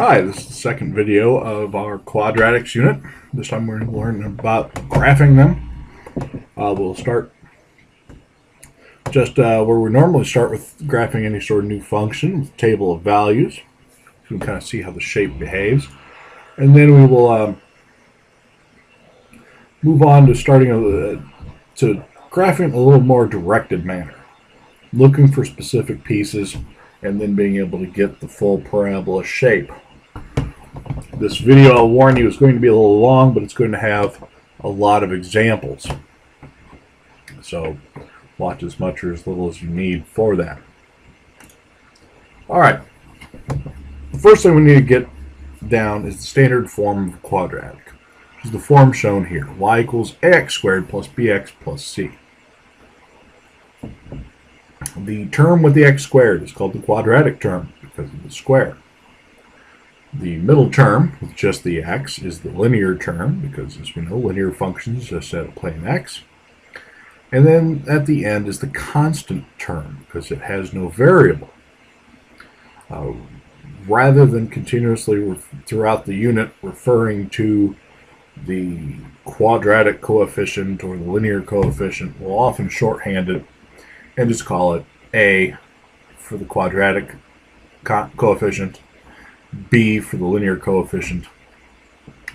Hi, this is the second video of our quadratics unit. This time we're going to learn about graphing them. We'll start just where we normally start with graphing any sort of new function with a table of values. So we can kind of see how the shape behaves. And then we will move on to starting to graphing in a little more directed manner, looking for specific pieces and then being able to get the full parabola shape. This video, I'll warn you, is going to be a little long, but it's going to have a lot of examples. So watch as much or as little as you need for that. All right. The first thing we need to get down is the standard form of quadratic, which is the form shown here. Y equals ax squared plus bx plus c. The term with the x squared is called the quadratic term because of the square. The middle term with just the x is the linear term because, as we know, linear functions just set a plane x. And then at the end is the constant term because it has no variable. Rather than continuously throughout the unit referring to the quadratic coefficient or the linear coefficient, we'll often shorthand it and just call it A for the quadratic coefficient, B for the linear coefficient,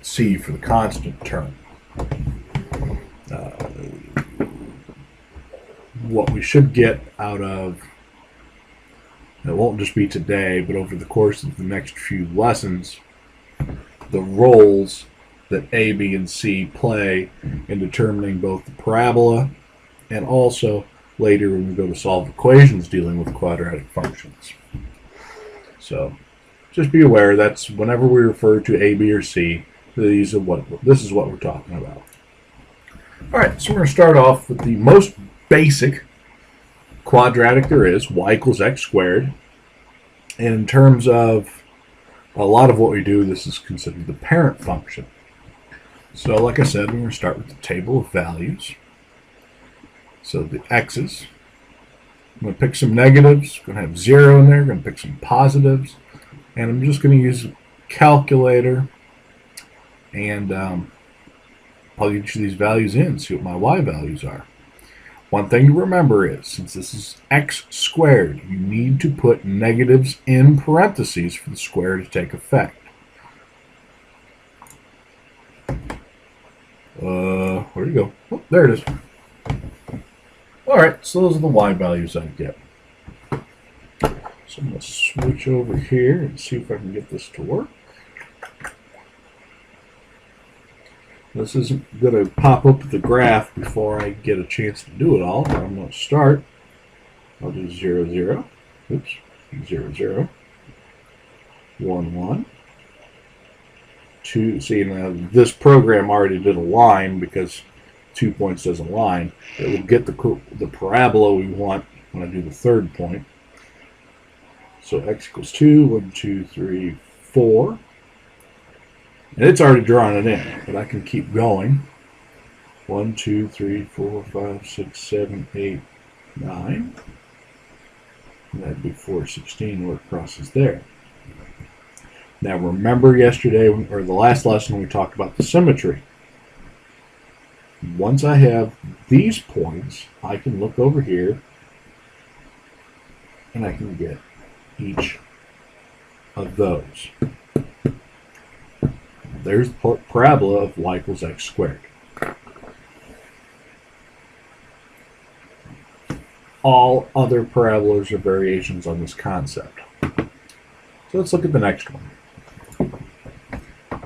C for the constant term. What we should get out of it won't just be today, but over the course of the next few lessons, the roles that A, B, and C play in determining both the parabola and also later when we go to solve equations dealing with quadratic functions. So just be aware that's whenever we refer to A, B, or C, this is what we're talking about. All right, so we're going to start off with the most basic quadratic there is, y equals x squared. And in terms of a lot of what we do, this is considered the parent function. So like I said, we're going to start with the table of values. So the x's, I'm going to pick some negatives, going to have 0 in there, going to pick some positives, and I'm just going to use a calculator and plug each of these values in, see what my y values are. One thing to remember is, since this is x squared, you need to put negatives in parentheses for the square to take effect. Where'd it go? Oh, there it is. Alright, so those are the y values I get. So I'm going to switch over here and see if I can get this to work. This isn't going to pop up the graph before I get a chance to do it all, but I'm going to start. I'll do 0, 0. Oops. 0, 0. 1, 1. 2. See, now this program already did a line because 2 points does a line. It will get the parabola we want when I do the third point. So x equals 2, 1, 2, 3, 4. And it's already drawn it in, but I can keep going. 1, 2, 3, 4, 5, 6, 7, 8, 9. And that'd be 4, 16 where it crosses there. Now remember yesterday, or the last lesson, we talked about the symmetry. Once I have these points, I can look over here and I can get each of those. There's the parabola of y equals x squared. All other parabolas are variations on this concept. So let's look at the next one.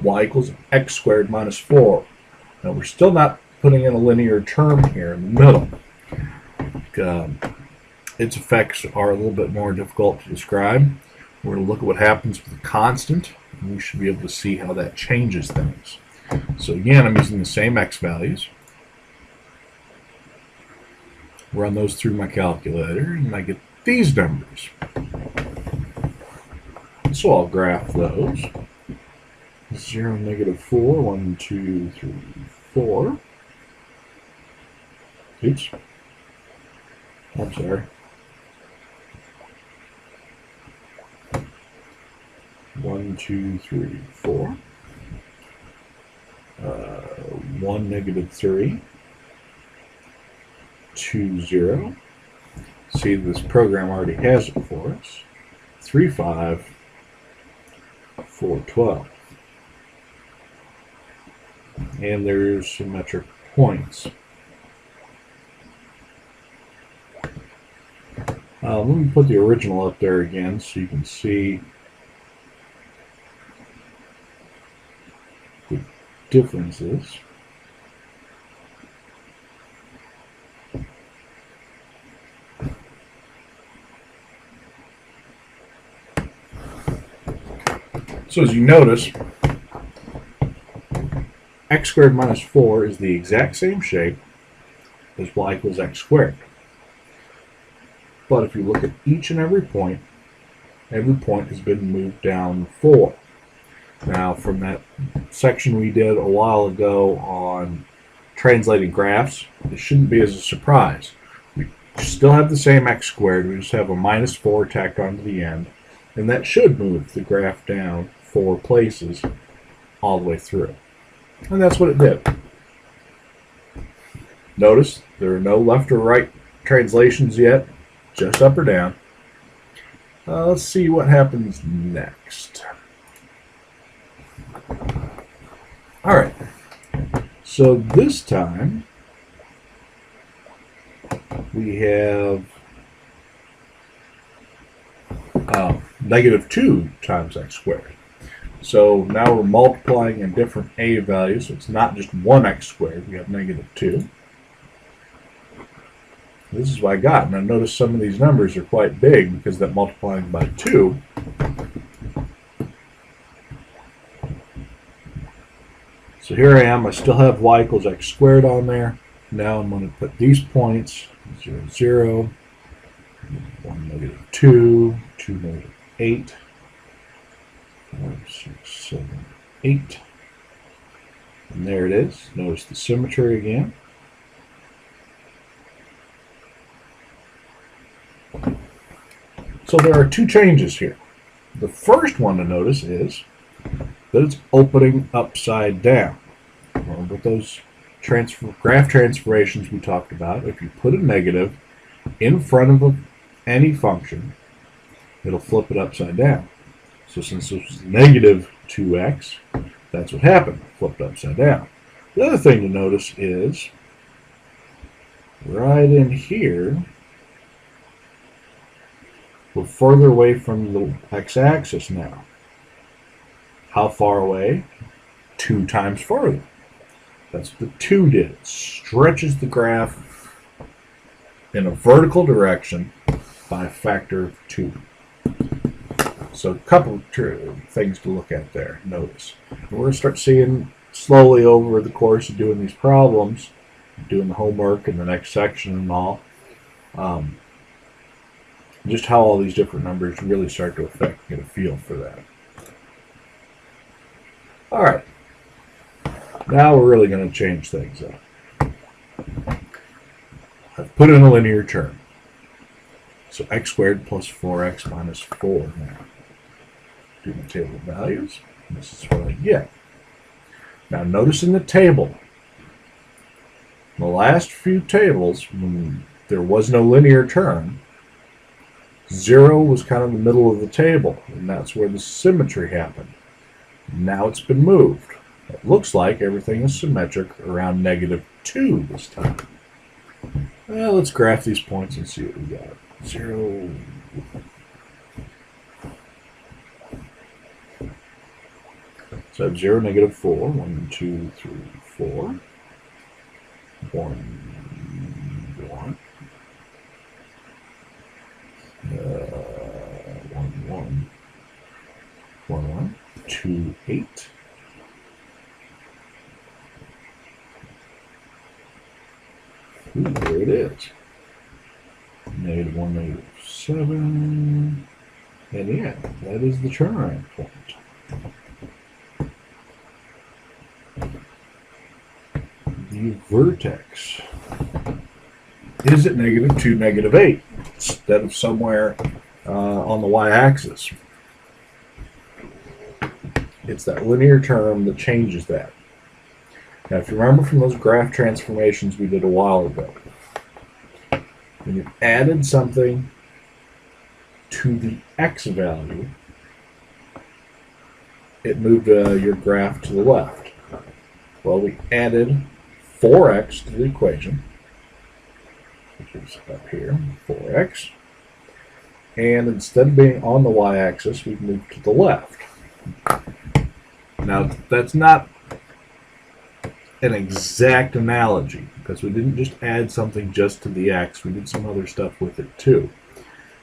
Y equals x squared minus 4. Now we're still not putting in a linear term here in the middle. Its effects are a little bit more difficult to describe. We're going to look at what happens with a constant, and we should be able to see how that changes things. So again, I'm using the same x values. Run those through my calculator, and I get these numbers. So I'll graph those. 0, negative 4, 1, 2, 3, 4. Oops. I'm sorry. 1, 2, 3, 4. 1, negative 3. 2, 0. See, this program already has it for us. 3, 5. 4, 12. And there's symmetric points. Let me put the original up there again so you can see the differences. So as you notice, x squared minus 4 is the exact same shape as y equals x squared. But if you look at each and every point has been moved down 4. Now, from that section we did a while ago on translating graphs, it shouldn't be as a surprise. We still have the same x squared, we just have a minus 4 tacked onto the end, and that should move the graph down 4 places all the way through. And that's what it did. Notice there are no left or right translations yet, just up or down. Let's see what happens next. Alright, so this time we have negative 2 times x squared. So now we're multiplying in different a values, so it's not just 1x squared, we have negative 2. This is what I got. Now notice some of these numbers are quite big because that multiplying by 2. So here I am, I still have y equals x squared on there. Now I'm going to put these points, 0, 0, 1, negative 2, 2, negative 8, 5, 6, 7, 8. And there it is. Notice the symmetry again. So there are 2 changes here. The first one to notice is that it's opening upside down. With those graph transformations we talked about, if you put a negative in front of any function, it'll flip it upside down. So since this was negative 2x, that's what happened, flipped upside down. The other thing to notice is right in here, we're further away from the x-axis now. How far away? 2 times farther. That's what the 2 did. It stretches the graph in a vertical direction by a factor of 2. So a couple of things to look at there. Notice. We're going to start seeing slowly over the course of doing these problems, doing the homework in the next section and all, just how all these different numbers really start to affect, get a feel for that. Alright, now we're really going to change things up. I've put in a linear term. So x squared plus 4x minus 4 now. Do the table of values. This is what I get. Now notice in the table, the last few tables, when there was no linear term, 0 was kind of the middle of the table, and that's where the symmetry happened. Now it's been moved. It looks like everything is symmetric around negative 2 this time. Well, let's graph these points and see what we got. 0. So I have 0, negative 4. 1, 2, 3, 4. 1, 1. 1, 1. 1, 1. 2, 8. Ooh, there it is. Negative 1, negative 7. And yeah, that is the turnaround point. The vertex is at negative 2, negative 8 instead of somewhere on the y-axis. It's that linear term that changes that. Now, if you remember from those graph transformations we did a while ago, when you added something to the x value, it moved your graph to the left. Well, we added 4x to the equation, which is up here, 4x. And instead of being on the y-axis, we've moved to the left. Now, that's not an exact analogy, because we didn't just add something just to the x, we did some other stuff with it too.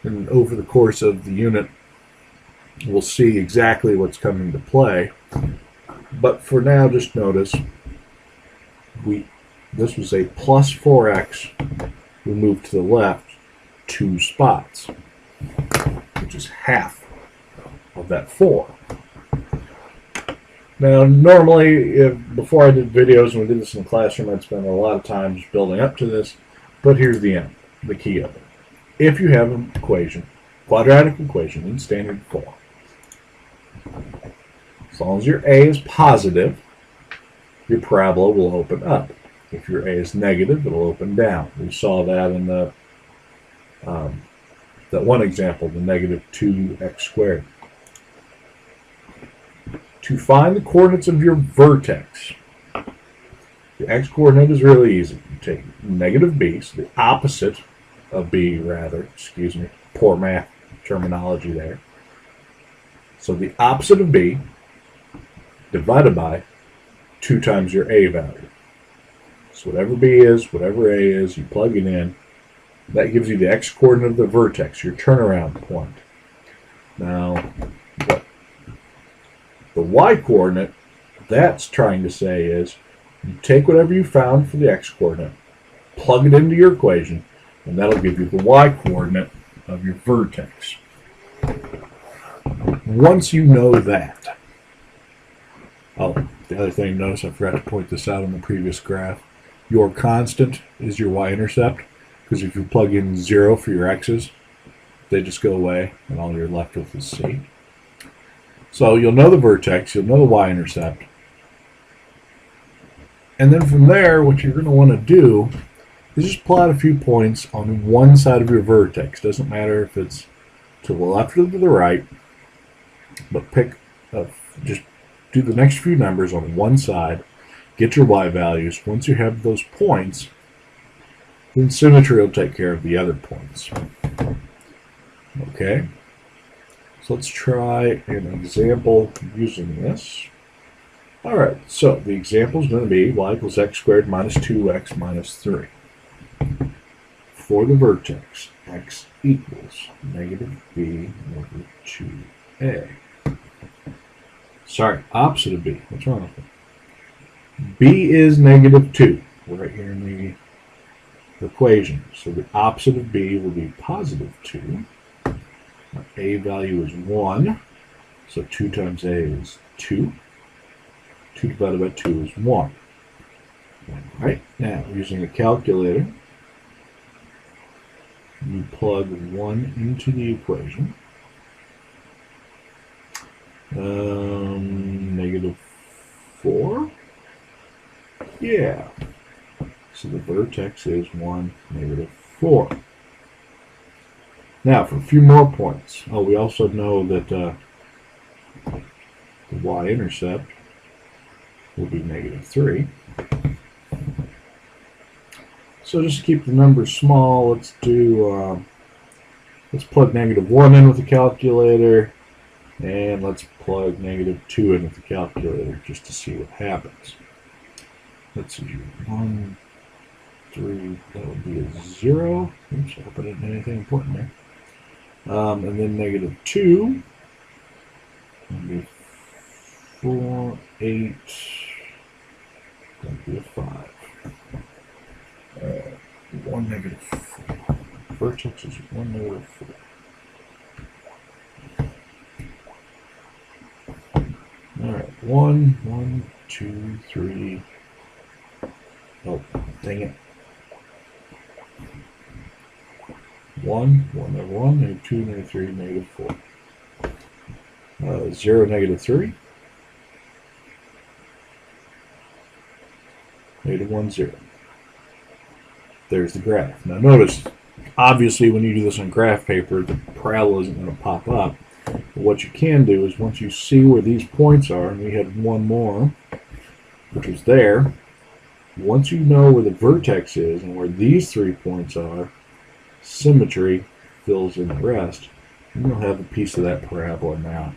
And over the course of the unit, we'll see exactly what's coming to play. But for now, just notice, this was a plus 4x, we moved to the left 2 spots, which is half of that 4. Now, normally, before I did videos and we did this in the classroom, I'd spend a lot of time just building up to this, but here's the end, the key of it. If you have an equation, quadratic equation in standard form, as long as your a is positive, your parabola will open up. If your a is negative, it'll open down. We saw that in the that one example, the negative 2x squared. To find the coordinates of your vertex, the x-coordinate is really easy. You take negative b, so the opposite of b, rather, excuse me, poor math terminology there. So the opposite of b divided by 2 times your a value. So whatever b is, whatever a is, you plug it in. That gives you the x-coordinate of the vertex, your turnaround point. Now, what the y-coordinate, that's trying to say is, you take whatever you found for the x-coordinate, plug it into your equation, and that'll give you the y-coordinate of your vertex. Once you know that, oh, the other thing, notice I forgot to point this out on the previous graph. Your constant is your y-intercept, because if you plug in 0 for your x's, they just go away, and all you're left with is c. So you'll know the vertex, you'll know the y-intercept, and then from there, what you're going to want to do is just plot a few points on one side of your vertex. Doesn't matter if it's to the left or to the right, but just do the next few numbers on one side, get your y values. Once you have those points, then symmetry will take care of the other points. Okay, so let's try an example using this. All right, so the example is going to be y equals x squared minus 2x minus 3. For the vertex, x equals negative b over 2a. Sorry, opposite of b. What's wrong with it? B is negative 2, right here in the equation. So the opposite of b will be positive 2. Our a value is 1, so 2 times a is 2. 2 divided by 2 is 1. All right, now using a calculator, you plug 1 into the equation. Negative 4. Yeah. So the vertex is 1, negative 4. Now for a few more points. Oh, we also know that the y-intercept will be negative 3. So just to keep the numbers small, let's plug negative 1 in with the calculator, and let's plug negative 2 in with the calculator just to see what happens. Let's see, 1, 3, that would be a 0. Oops, I hope I didn't have anything important there. And then negative 2 would be 4, 8, that would be a 5. 1, negative 4. Vertex is 1, negative 4. Alright, 1, 2, 3. Oh, dang it. 1, negative 1, negative 2, negative 3, negative 4. 0, negative 3. negative 1, 0. There's the graph. Now notice, obviously when you do this on graph paper, the parabola isn't going to pop up. But what you can do is once you see where these points are, and we had one more, which was there, once you know where the vertex is and where these 3 points are, symmetry fills in the rest, and you'll have a piece of that parabola now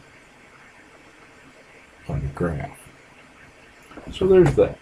on the graph. So there's that.